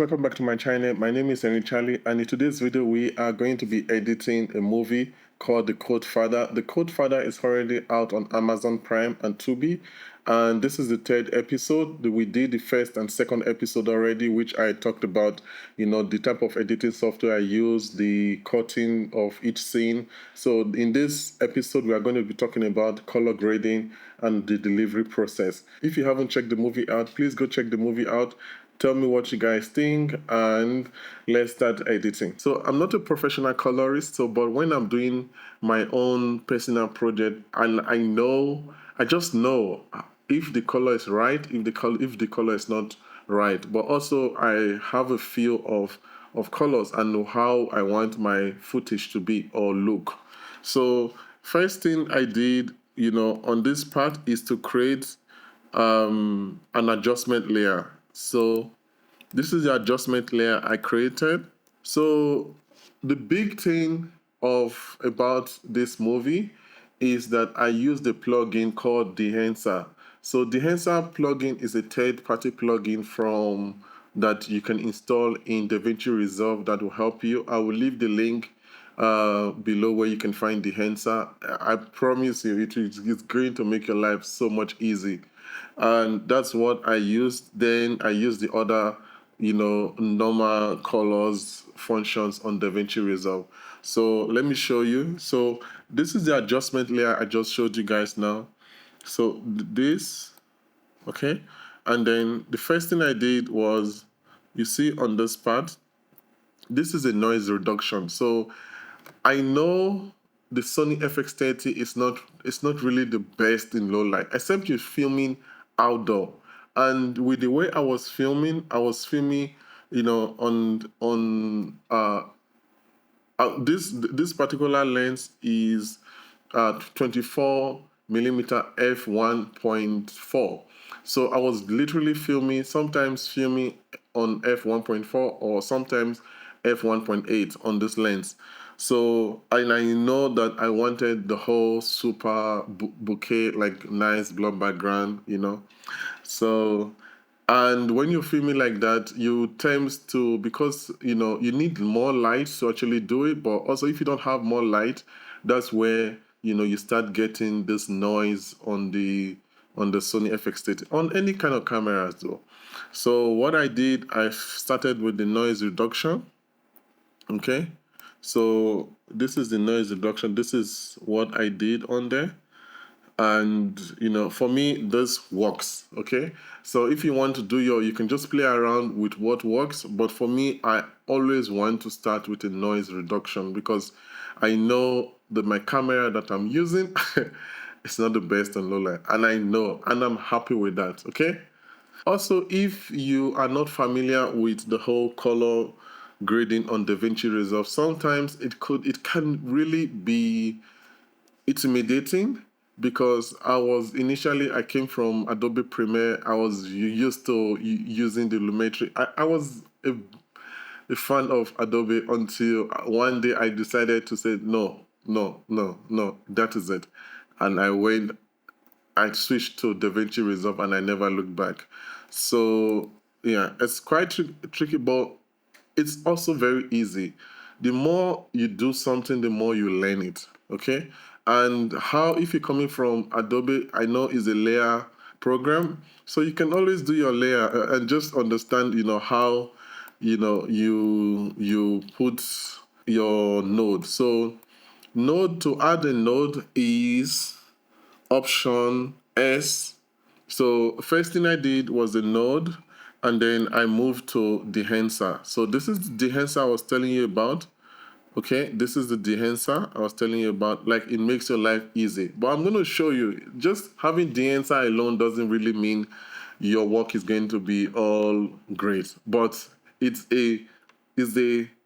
Welcome back to my channel. My name is Henry Charlie, and in today's video we are going to be editing a movie called The Code Father. The Code Father is already out on Amazon Prime and Tubi, and this is the third episode. We did the first and second episode already, which I talked about, the type of editing software I use, the cutting of each scene. So in this episode we are going to be talking about color grading and the delivery process. If you haven't checked the movie out, please go check the movie out. Tell me what you guys think, and let's start editing. So I'm not a professional colorist, but when I'm doing my own personal project, and I just know if the color is right, if the color is not right. But also I have a feel of colors and know how I want my footage to be or look. So first thing I did, on this part is to create an adjustment layer. So this is the adjustment layer I created. So the big thing about this movie is that I used a plugin called Dehancer. So Dehancer plugin is a third-party plugin that you can install in DaVinci Resolve that will help you. I will leave the link below where you can find Dehancer. I promise you it's going to make your life so much easy. And that's what I used. Then I used the other normal colors functions on DaVinci Resolve. So let me show you. So this is the adjustment layer I just showed you guys now. So this, okay, and then the first thing I did was, you see on this part, this is a noise reduction. So I know the Sony FX30 it's not really the best in low light, except you're filming outdoor. And with the way I was filming, this particular lens is 24 millimeter f1.4. So I was literally sometimes filming on f1.4 or sometimes f1.8 on this lens. So and I know that I wanted the whole super bouquet, like nice blur background, So and when you're filming like that, you tend to, because you need more light to actually do it. But also, if you don't have more light, that's where you start getting this noise on the Sony FX30, on any kind of cameras though. So what I did, I started with the noise reduction. Okay, so this is the noise reduction. This is what I did on there. And for me this works. Okay, so if you want to do you can just play around with what works, but for me I always want to start with a noise reduction, because I know that my camera that I'm using it's not the best on low light, and I know, and I'm happy with that. Okay, also, if you are not familiar with the whole color grading on DaVinci Resolve, sometimes it can really be intimidating, because I came from Adobe Premiere. I was used to using the Lumetri. I was a fan of Adobe until one day I decided to say no, no, no, no, that is it. And I switched to DaVinci Resolve, and I never looked back. So yeah, it's quite tricky, but it's also very easy. The more you do something, the more you learn it. Okay, and if you're coming from Adobe, I know is a layer program, so you can always do your layer and just understand how you put your node. So to add a node is option S. So first thing I did was the node, and then I moved to Dehancer. So this is the Dehancer I was telling you about. Okay, this is the Dehancer I was telling you about. Like, it makes your life easy. But I'm going to show you, just having Dehancer alone doesn't really mean your work is going to be all great. But it's a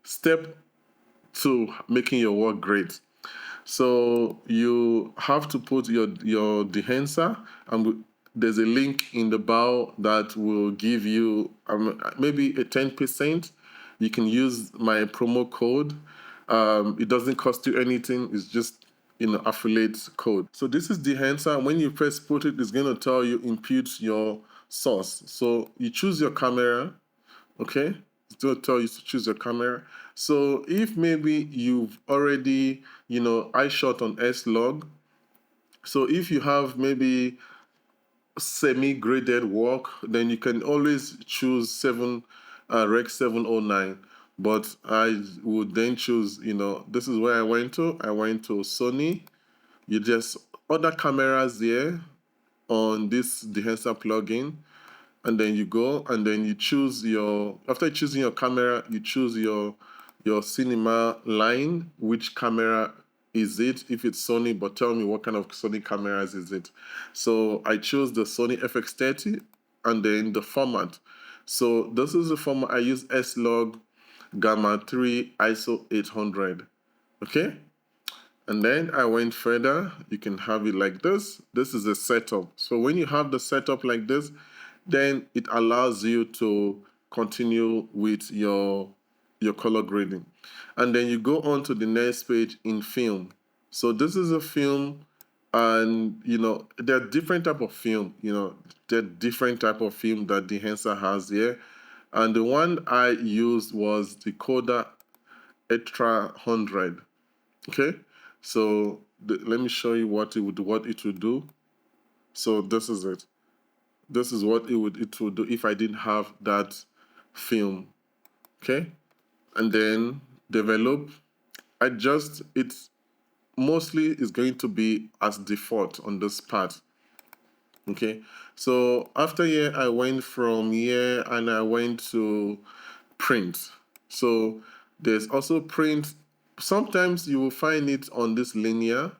step to making your work great. So you have to put your Dehancer, and there's a link in the bio that will give you maybe a 10%. You can use my promo code. It doesn't cost you anything. It's just affiliate code. So this is Dehancer. When you first put it, it's going to tell you impute your source. So you choose your camera. Okay, to tell you to choose your camera. So if maybe you've already, I shot on S-Log. So if you have maybe semi-graded work, then you can always choose Rec 709. But I would then choose, this is where I went to. I went to Sony. You just other cameras there on this Dehancer plugin, and then you go and then you choose after choosing your camera, you choose your cinema line. Which camera is it? If it's Sony, but tell me what kind of Sony cameras is it? So I chose the Sony FX30, and then the format. So this is the format I use: S-Log, Gamma 3, ISO 800. Okay. And then I went further. You can have it like this. This is the setup. So when you have the setup like this, then it allows you to continue with your color grading. And then you go on to the next page in film. So this is a film, and there are different type of film. There are different type of film that Dehancer has here. And the one I used was the Kodak Extra 100. Okay, so let me show you what it would do. So this is it. This is what it would do if I didn't have that film. Okay, and then develop. It's mostly is going to be as default on this part. Okay, so after here I went from here and I went to print. So there's also print. Sometimes you will find it on this linear.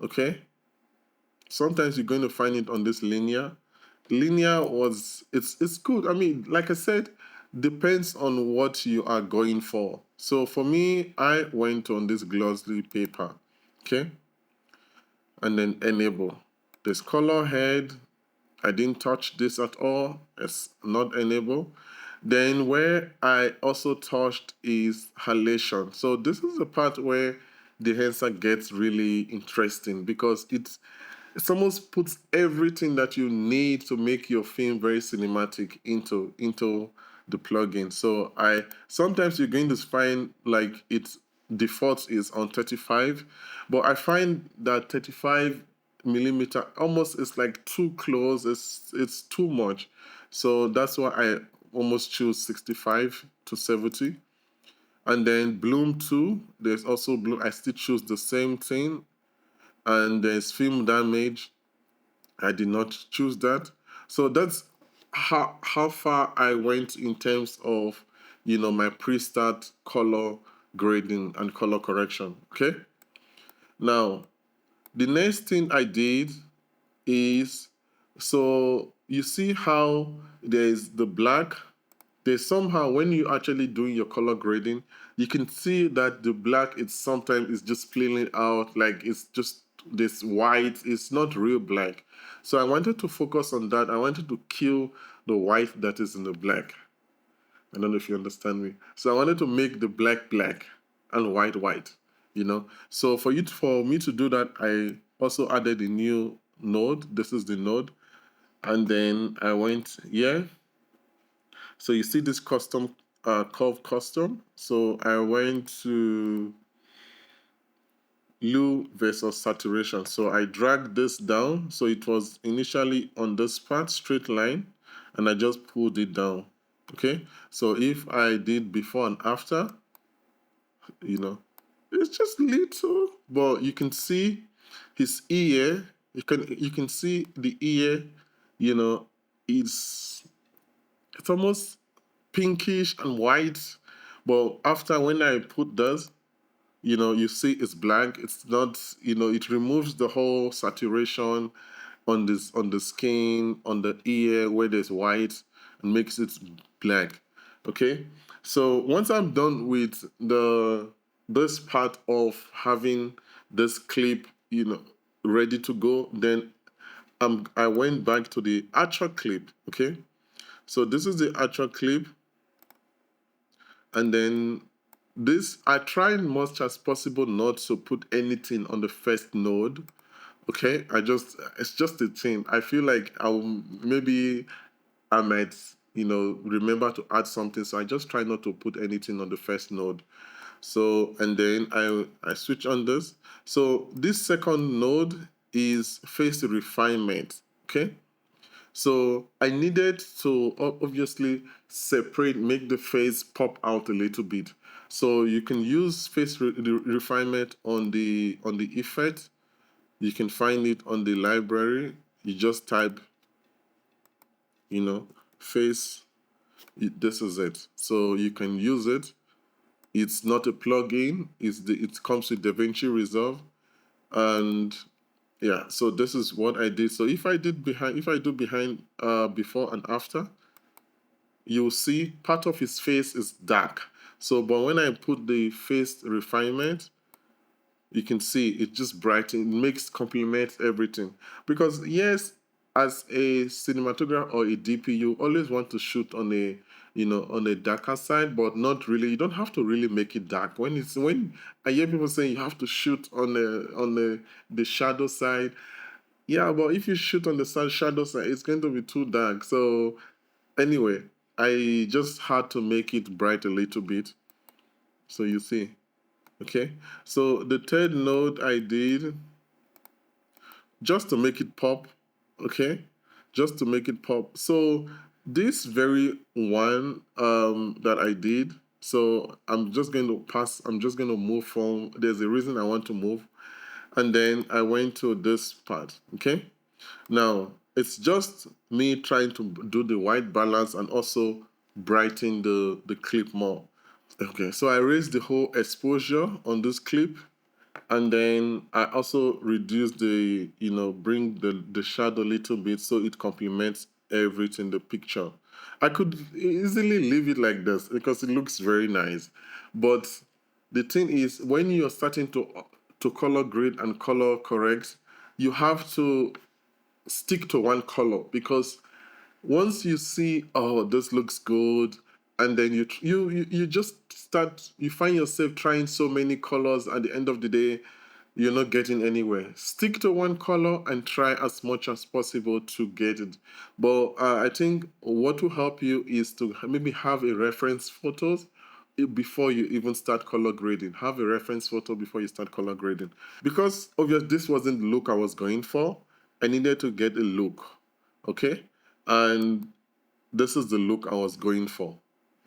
Okay, sometimes you're going to find it on this linear. Linear it's good. I mean, like I said, depends on what you are going for. So for me, I went on this glossy paper. Okay, and then enable. There's color head. I didn't touch this at all. It's not enable. Then where I also touched is halation. So this is the part where the Dehancer gets really interesting, because it almost puts everything that you need to make your film very cinematic into the plugin. So sometimes you're going to find like its default is on 35, but I find that 35 millimeter almost is like too close. It's too much. So that's why I almost choose 65 to 70. And then bloom 2, there's also bloom. I still choose the same thing. And there's film damage. I did not choose that. So that's how far I went in terms of my pre-start color grading and color correction. Okay. Now the next thing I did is, so you see how there's the black. There's somehow when you actually doing your color grading, you can see that the black is sometimes is just spilling out, like it's just this white. It's not real black. So I wanted to focus on that. I wanted to kill the white that is in the black. I don't know if you understand me. So I wanted to make the black black and white white. So for me to do that, I also added a new node. This is the node, and then I went here. So you see this custom curve custom. So I went to hue versus saturation. So I dragged this down. So it was initially on this part, straight line, and I just pulled it down. Okay. So if I did before and after, it's just little, but you can see his ear. You can see the ear. You know, it's almost pinkish and white, but after when I put this, you see it's blank. It's not, it removes the whole saturation on the skin, on the ear where there's white, and makes it black. Okay, so once I'm done with this part of having this clip, ready to go, then I went back to the actual clip. Okay, so this is the actual clip. And then this, I try much as possible not to put anything on the first node. Okay, it's just a thing. I feel like maybe I might remember to add something. So I just try not to put anything on the first node. So, and then I switch on this. So this second node is face refinement, okay? So I needed to obviously make the face pop out a little bit. So you can use face refinement on the effect. You can find it on the library. You just type, face. This is it. So you can use it. It's not a plugin. It comes with DaVinci Resolve, and yeah. So this is what I did. So if I do behind before and after, you'll see part of his face is dark. So, but when I put the face refinement, you can see it just brightens, complements everything. Because yes, as a cinematographer or a DP, you always want to shoot on a on a darker side, but not really. You don't have to really make it dark. When I hear people saying you have to shoot on the shadow side, yeah, but if you shoot on the shadow side, it's going to be too dark. So anyway, I just had to make it bright a little bit. So you see. Okay, so the third node I did just to make it pop, okay, just to make it pop. So this very one that I did, so I'm just going to move from, there's a reason I want to move, and then I went to this part, okay. Now, it's just me trying to do the white balance and also brighten the clip more. Okay, so I raised the whole exposure on this clip, and then I also reduce bring the shadow a little bit so it complements everything in the picture. I could easily leave it like this because it looks very nice. But the thing is, when you're starting to color grade and color correct, you have to stick to one color, because once you see, oh, this looks good, and then you just you find yourself trying so many colors. At the end of the day, you're not getting anywhere. Stick to one color and try as much as possible to get it. But I think what will help you is to maybe have a reference photos before you even start color grading. Have a reference photo before you start color grading. Because obviously this wasn't the look I was going for, I needed to get a look, okay? And this is the look I was going for,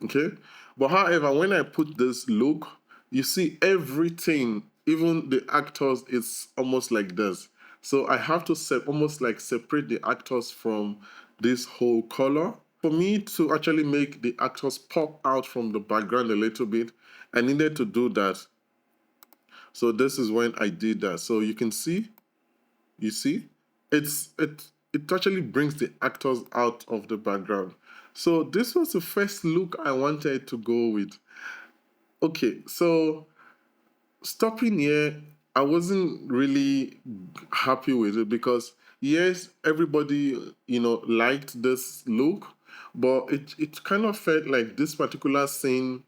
okay? But however, when I put this look, you see everything, even the actors, is almost like this. So I have to almost like separate the actors from this whole color. For me to actually make the actors pop out from the background a little bit, I needed to do that. So this is when I did that. So you can see, you see, it actually brings the actors out of the background. So this was the first look I wanted to go with. Okay, so stopping here, I wasn't really happy with it, because yes, everybody liked this look, but it kind of felt like this particular scene,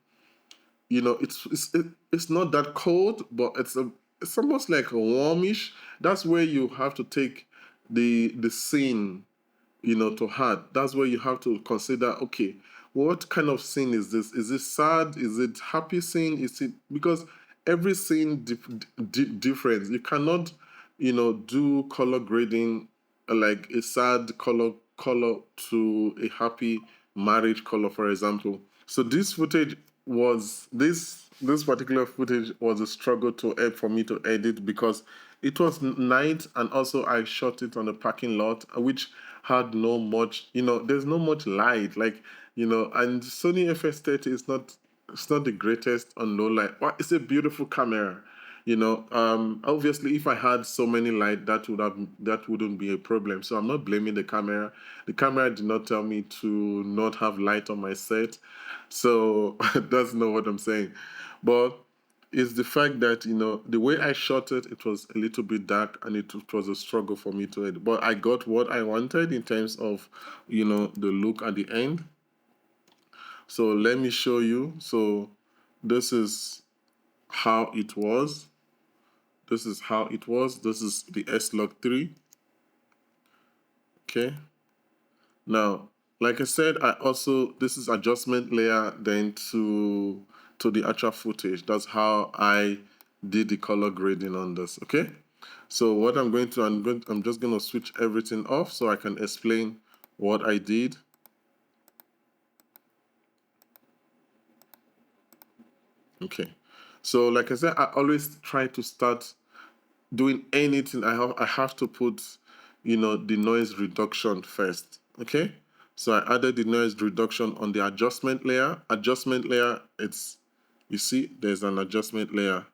it's not that cold, but it's almost like a warmish. That's where you have to take the scene, to heart. That's where you have to consider, okay, what kind of scene is this? Is it sad? Is it happy scene? Is it, because every scene different. You cannot, do color grading like a sad color to a happy marriage color, for example. So this particular footage was a struggle for me to edit, because it was night, and also I shot it on a parking lot, which had no much, there's no much light, like, and Sony FX30 is not, it's not the greatest on low light, but it's a beautiful camera. Obviously, if I had so many light, that wouldn't be a problem. So I'm not blaming the camera. The camera did not tell me to not have light on my set, so that's not what I'm saying. But it's the fact that the way I shot it, it was a little bit dark, and it was a struggle for me to edit. But I got what I wanted in terms of the look at the end. So let me show you. So this is how it was. This is how it was. This is the S-Log 3. Okay. Now, like I said, this is adjustment layer then to the actual footage. That's how I did the color grading on this. Okay. So what I'm going to, I'm just going to switch everything off so I can explain what I did. Okay. So like I said, I always try to start doing anything. I have to put, you know, the noise reduction first. Okay. So I added the noise reduction on the adjustment layer. Adjustment layer, you see, there's an adjustment layer.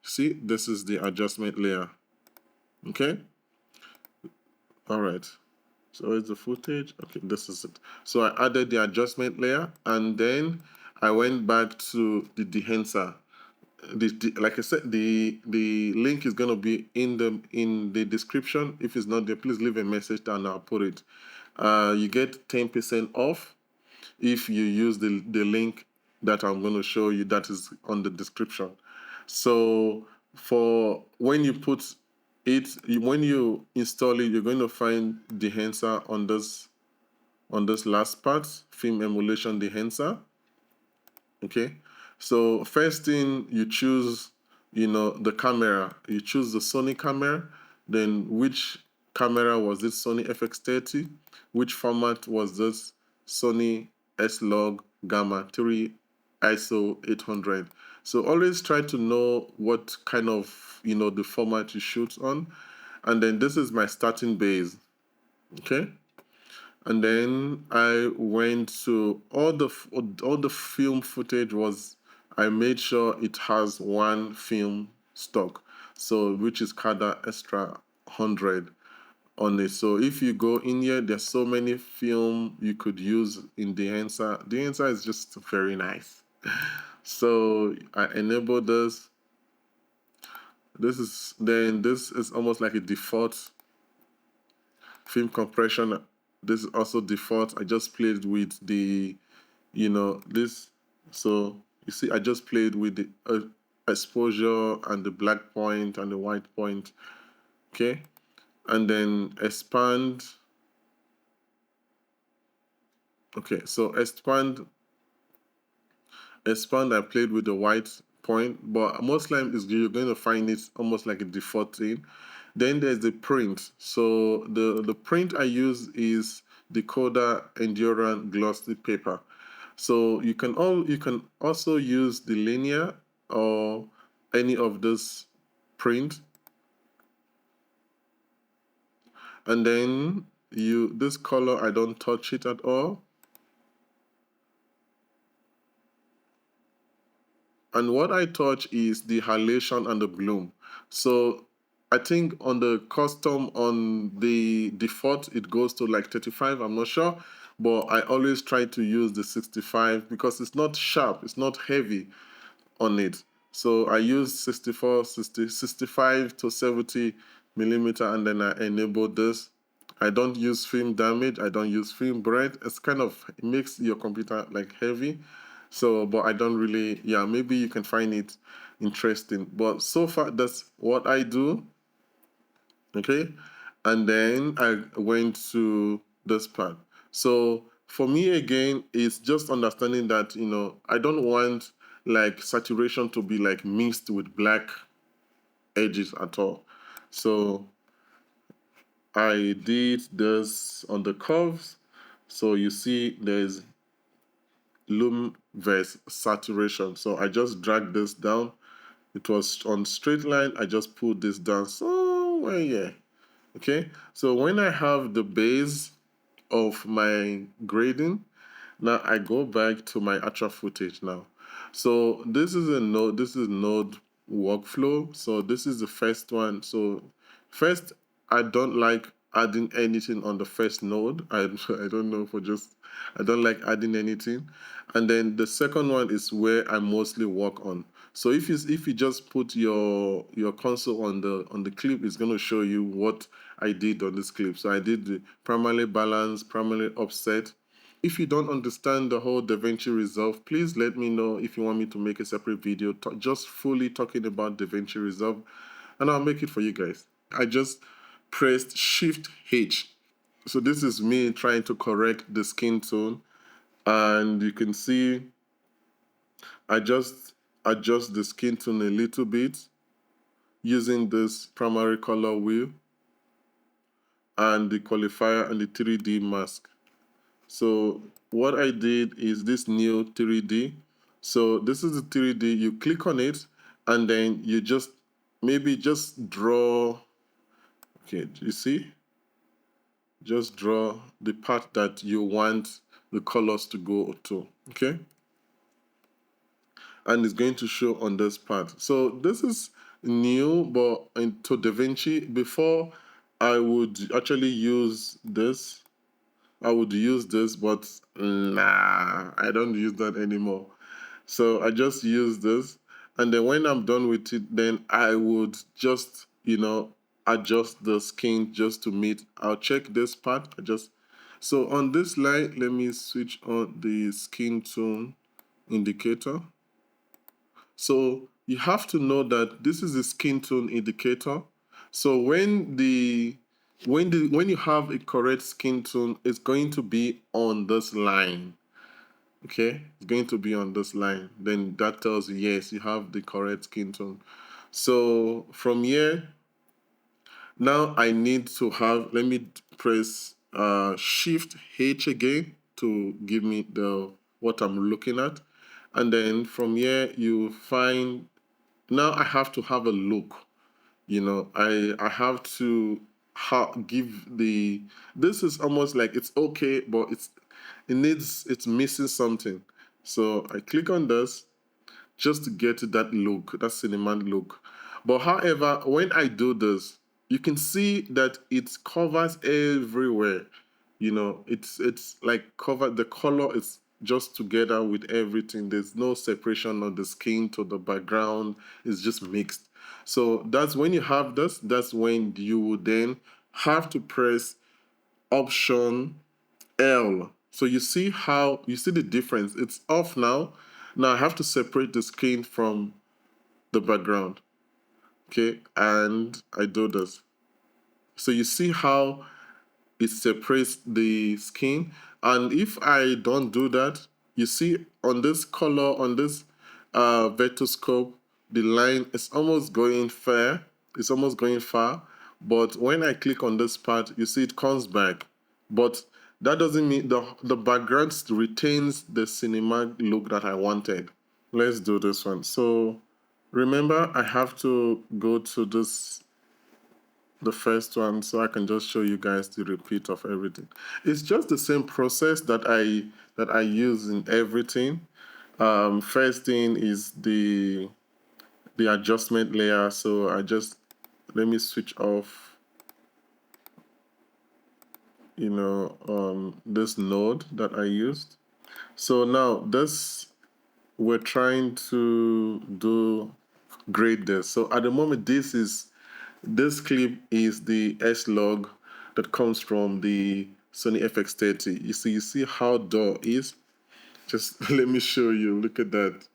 See, this is the adjustment layer. Okay. All right. So it's the footage. Okay, this is it. So I added the adjustment layer, and then I went back to the Dehancer. Like I said, the link is gonna be in the description. If it's not there, please leave a message and I'll put it. You get 10% off if you use the link that I'm going to show you that is on the description. So for when you put it, when you install it, you're going to find Dehancer on this last part, film emulation Dehancer. Okay, so first thing you choose, you know, the camera. You choose the Sony camera. Then which camera was this? Sony FX30. Which format was this? Sony S-Log Gamma 3 ISO 800. So always try to know what kind of, you know, the format you shoot on. And then this is my starting base. Okay. And then I went to all the film footage was, I made sure it has one film stock, so which is Cada Extra 100 on it. So if you go in here, there's so many film you could use in Dehancer. Dehancer is just very nice. So I enable this. This is almost like a default film compression. This is also default. I just played with the, you know, this. So you see, I just played with the exposure and the black point and the white point. Okay. And then expand. Okay. So expand, I played with the white point, but most times you're going to find it almost like a default thing. Then there's the print. So the print I use is the Coda Endurance glossy paper. So you can also use the linear or any of this print. And then this color, I don't touch it at all. And what I touch is the halation and the bloom. So I think on the custom, on the default, it goes to like 35, I'm not sure. But I always try to use the 65 because it's not sharp, it's not heavy on it. So I use 65 to 70 millimeter, and then I enable this. I don't use film damage, I don't use film bread. It's kind of, it makes your computer like heavy. So, but I don't really, yeah, maybe you can find it interesting. But so far, that's what I do. Okay. And then I went to this part. So for me, again, it's just understanding that, you know, I don't want like saturation to be like mixed with black edges at all. So I did this on the curves. So you see there's loom versus saturation. So I just dragged this down. It was on straight line. I just pulled this down somewhere here. Okay. So when I have the base of my grading, now I go back to my actual footage now. So this is node workflow. So this is the first one. So first, I don't like adding anything on the first node. I don't know for just, I don't like adding anything. And then the second one is where I mostly work on. So if you just put your console on the clip, it's going to show you what I did on this clip. So I did the primarily balance, primarily offset. If you don't understand the whole DaVinci Resolve, please let me know if you want me to make a separate video just fully talking about DaVinci Resolve, and I'll make it for you guys. I just pressed Shift H. So this is me trying to correct the skin tone, and you can see I just adjust the skin tone a little bit using this primary color wheel and the qualifier and the 3D mask. So what I did is this new 3D. So this is the 3D. You click on it, and then you just maybe just draw. Okay, do you see? Just draw the part that you want the colors to go to. Okay, and it's going to show on this part. So this is new, but into DaVinci before I would actually use this. I would use this, but nah, I don't use that anymore. So I just use this, and then when I'm done with it, then I would just, adjust the skin just to meet. I'll check this part. So on this line, let me switch on the skin tone indicator. So you have to know that this is a skin tone indicator. So when you have a correct skin tone, it's going to be on this line. Okay, it's going to be on this line. Then that tells you yes, you have the correct skin tone. So from here, now I need to have. Let me press Shift H again to give me the what I'm looking at, and then from here you find. Now I have to have a look. I have to give the. This is almost like it's okay, but it's missing something. So I click on this just to get that look, that cinematic look. But however, when I do this, you can see that it covers everywhere. It's like cover the color is just together with everything. There's no separation of the skin to the background. It's just mixed. So that's when you have this, that's when you would then have to press Option L. So you see the difference. It's off now. Now I have to separate the skin from the background. Okay, and I do this. So you see how it separates the skin. And if I don't do that, you see on this color, on this vectorscope, the line is almost going fair. It's almost going far. But when I click on this part, you see it comes back. But that doesn't mean the background retains the cinematic look that I wanted. Let's do this one. So remember, I have to go to the first one, so I can just show you guys the repeat of everything. It's just the same process that I use in everything. First thing is the adjustment layer. So let me switch off this node that I used. So now we're trying to grade this. So at the moment, this clip is the S-Log that comes from the Sony FX30. You see how dull is? Just let me show you. Look at that.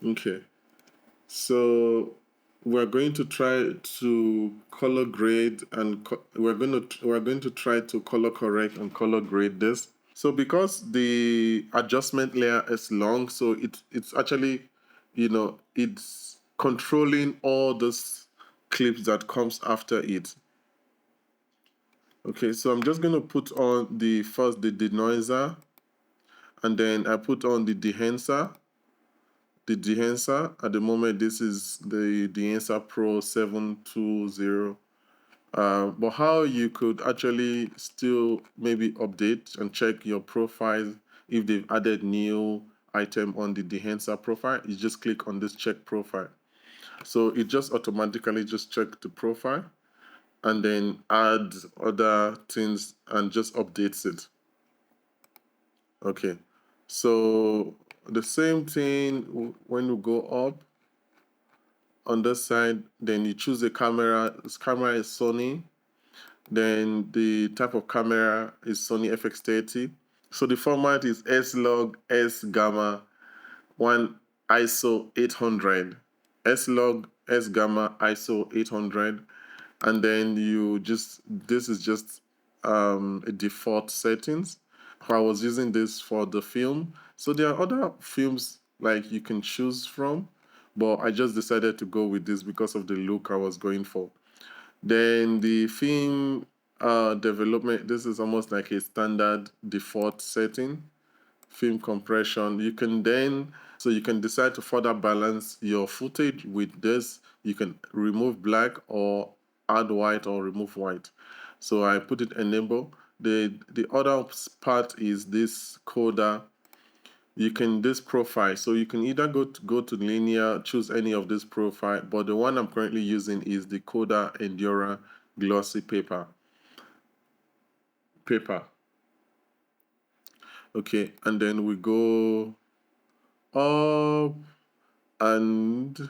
Okay. So we're going to try to color grade and we're going to try to color correct and color grade this. So because the adjustment layer is long, so it's actually, it's controlling all those clips that comes after it. Okay, so I'm just going to put on the denoiser, and then I put on the dehancer. The dehancer, at the moment, this is the Dehancer Pro 720. But how you could actually still maybe update and check your profile if they've added new item on the Dehancer profile, you just click on this check profile. So it just automatically just check the profile and then add other things and just updates it. Okay, so the same thing when you go up on this side, then you choose the camera. This camera is Sony. Then the type of camera is Sony FX30. So the format is S-Log S Gamma 1 ISO 800. S-Log S Gamma ISO 800. And then this is just a default settings. I was using this for the film. So there are other films like you can choose from, but I just decided to go with this because of the look I was going for. Then the film development, this is almost like a standard default setting. Film compression, you can then, so you can decide to further balance your footage with this. You can remove black or add white or remove white. So I put it enable. The other part is this coda. You can this profile, so you can either go to linear, choose any of this profile, but the one I'm currently using is the Coda Endura glossy paper. Okay, and then we go up, and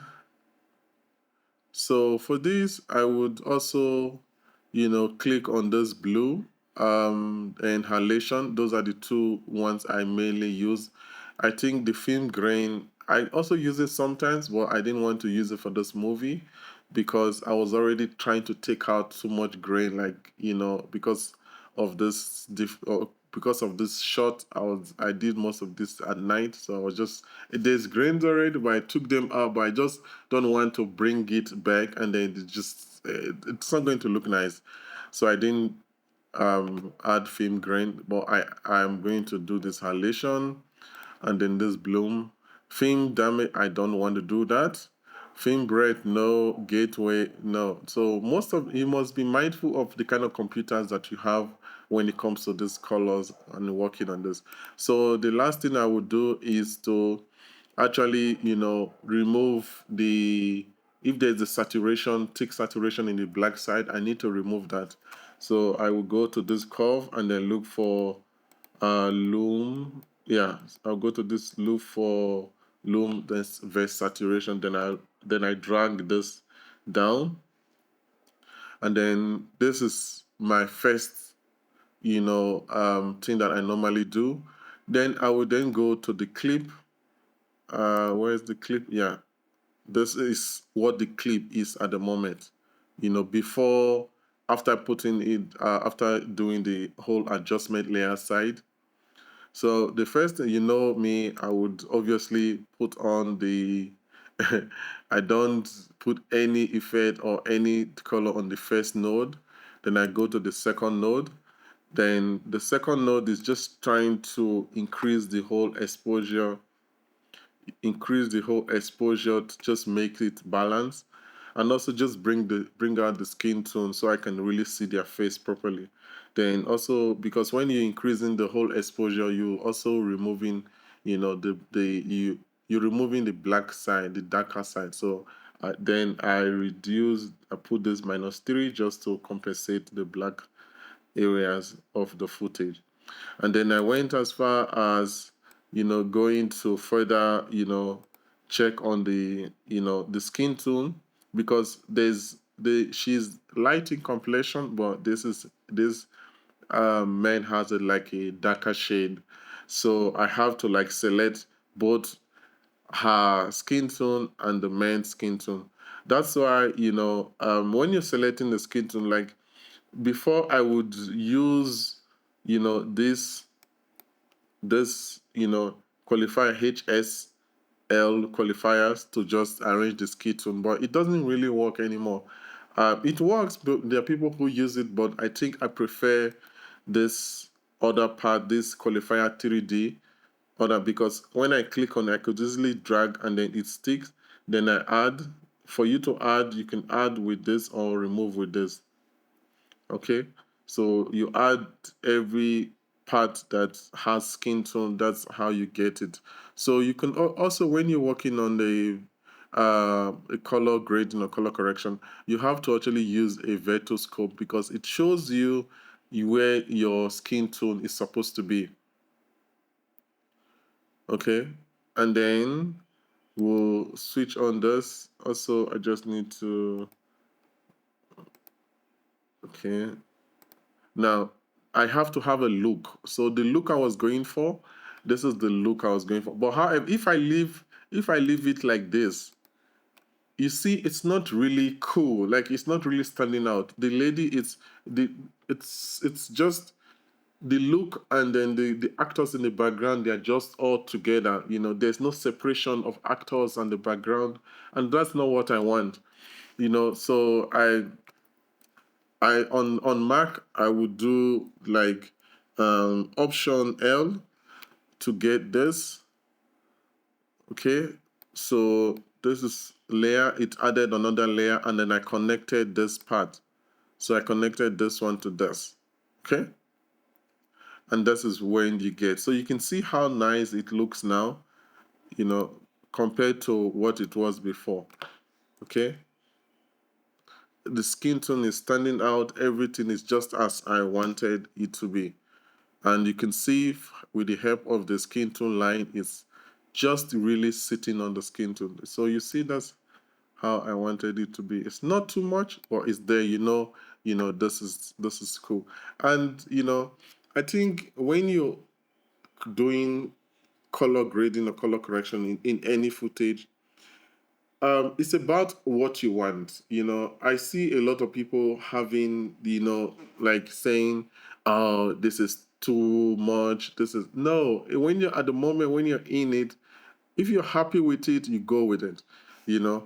so for this, I would also, click on this blue and halation. Those are the two ones I mainly use. I think the film grain, I also use it sometimes, but I didn't want to use it for this movie because I was already trying to take out too much grain, like, because of this because of this shot, I did most of this at night, so I was just, there's grains already, but I took them out, but I just don't want to bring it back, and then it's not going to look nice. So I didn't add film grain, but I'm going to do this halation and then this bloom. Film damage, I don't want to do that. Film breadth, no. Gateway, no. So you must be mindful of the kind of computers that you have when it comes to these colors and working on this. So the last thing I would do is to actually, remove if there's a saturation, thick saturation in the black side, I need to remove that. So I will go to this curve and then look for loom. Yeah, I'll go to this loop for loom, then verse saturation. Then I drag this down, and then this is my first, thing that I normally do. Then I will then go to the clip. Where's the clip? Yeah, this is what the clip is at the moment. Before, after putting it, after doing the whole adjustment layer side. So the first thing, me, I would obviously put on I don't put any effect or any color on the first node. Then I go to the second node. Then the second node is just trying to increase the whole exposure to just make it balance, and also just bring out the skin tone so I can really see their face properly. Then also, because when you're increasing the whole exposure, you also removing, you're removing the black side, the darker side. So then I put this -3 just to compensate the black areas of the footage. And then I went as far as, going to further, check on the skin tone, because she's light in complexion, but this man has like a darker shade. So I have to like select both her skin tone and the man's skin tone. That's why, when you're selecting the skin tone, like before I would use, this qualifier HSL qualifiers to just arrange the skin tone, but it doesn't really work anymore. It works, but there are people who use it, but I think I prefer this other part, this qualifier 3D other, because when I click on it, I could easily drag and then it sticks. Then I add. For you to add, you can add with this or remove with this. Okay, so you add every part that has skin tone. That's how you get it. So you can also, when you're working on a color grading or color correction, you have to actually use a vertoscope, because it shows you where your skin tone is supposed to be. Okay, and then we'll switch on this. Also, I just need to, okay, now I have to have a look. So the look I was going for, this is the look I was going for. But however, if I leave it like this, you see, it's not really cool. Like, it's not really standing out. The lady, it's the it's just the look, and then the actors in the background, they're just all together. There's no separation of actors and the background, and that's not what I want. So I on Mac, I would do like Option L to get this. Okay, so this is layer. It added another layer, and then I connected this part. So I connected this one to this. Okay, and this is when you get. So you can see how nice it looks now, compared to what it was before. Okay, the skin tone is standing out. Everything is just as I wanted it to be. And you can see with the help of the skin tone line, it's just really sitting on the skin tone. So you see that's how I wanted it to be. It's not too much, but it's there. This is cool. And I think when you're doing color grading or color correction in any footage, it's about what you want. I see a lot of people having, like saying, "Oh, this is too much. This is no." When you're at the moment, when you're in it, if you're happy with it, you go with it. You know.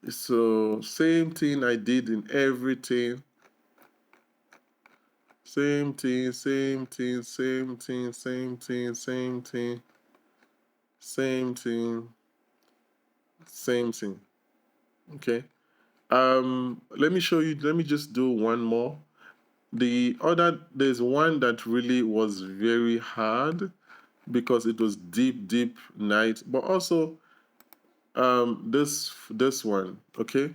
So same thing I did in everything. Same thing, same thing, same thing, same thing, same thing, same thing, same thing. Okay. Let me show you. Let me just do one more. There's one that really was very hard because it was deep, deep night, but also this one. Okay,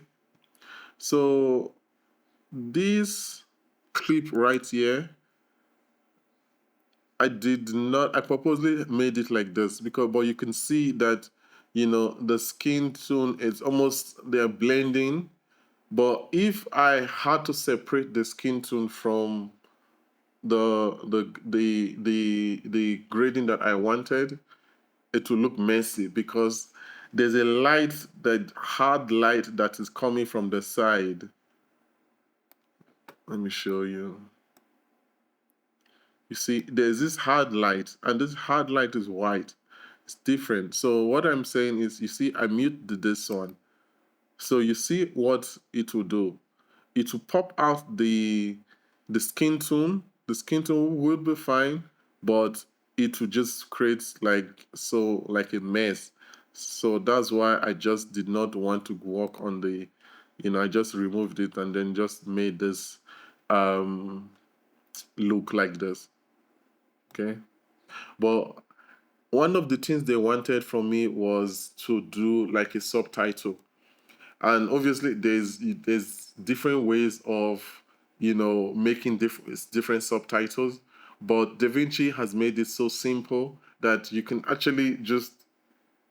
so this clip right here, I did not. I purposely made it like this but you can see that the skin tone is almost they're blending. But if I had to separate the skin tone from the grading that I wanted, it will look messy because there's a light, that hard light that is coming from the side. Let me show you. You see, there's this hard light, and this hard light is white. It's different. So what I'm saying is, you see, I mute this one. So you see what it will do. It will pop out the skin tone. The skin tone will be fine, but it will just create like a mess. So that's why I just did not want to work on I just removed it and then just made this look like this. Okay, but one of the things they wanted from me was to do like a subtitle. And obviously there's different ways of making different subtitles, but DaVinci has made it so simple that you can actually just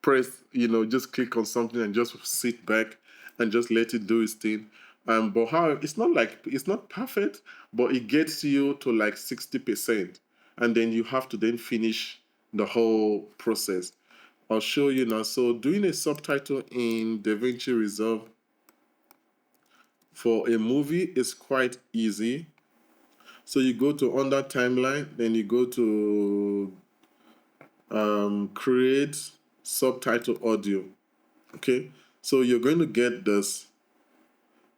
press, just click on something and just sit back and just let it do its thing. But how it's not perfect, but it gets you to like 60%, and then you have to then finish the whole process. I'll show you now. So doing a subtitle in DaVinci Resolve for a movie is quite easy. So you go to under timeline, then you go to create subtitle audio. Okay, so you're going to get this.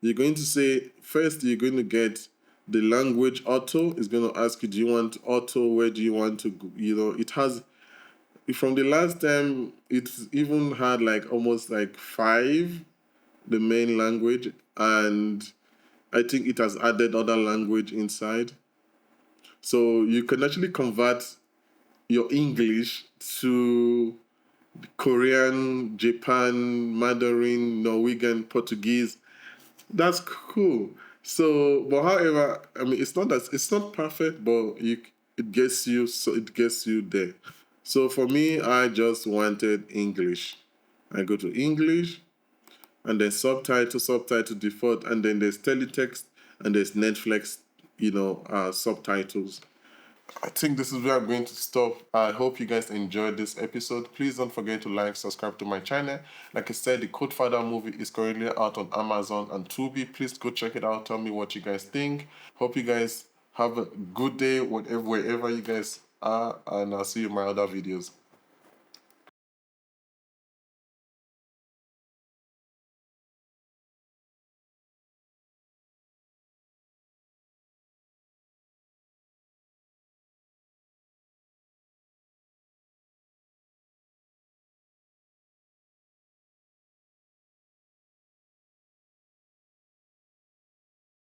You're going to say, first you're going to get the language auto. It's going to ask you, do you want auto? Where do you want to go? It has, from the last time, it's even had like almost like 5, the main language, and I think it has added other language inside. So you can actually convert your English to Korean, Japan, Mandarin, Norwegian, Portuguese. That's cool. So, but however, I mean, it's not perfect, but it gets you there. So for me, I just wanted English. I go to English, and then subtitle default, and then there's teletext, and there's Netflix, subtitles. I think this is where I'm going to stop. I hope you guys enjoyed this episode. Please don't forget to like, subscribe to my channel. Like I said, the Codefather movie is currently out on Amazon and Tubi. Please go check it out. Tell me what you guys think. Hope you guys have a good day, wherever you guys are, and I'll see you in my other videos.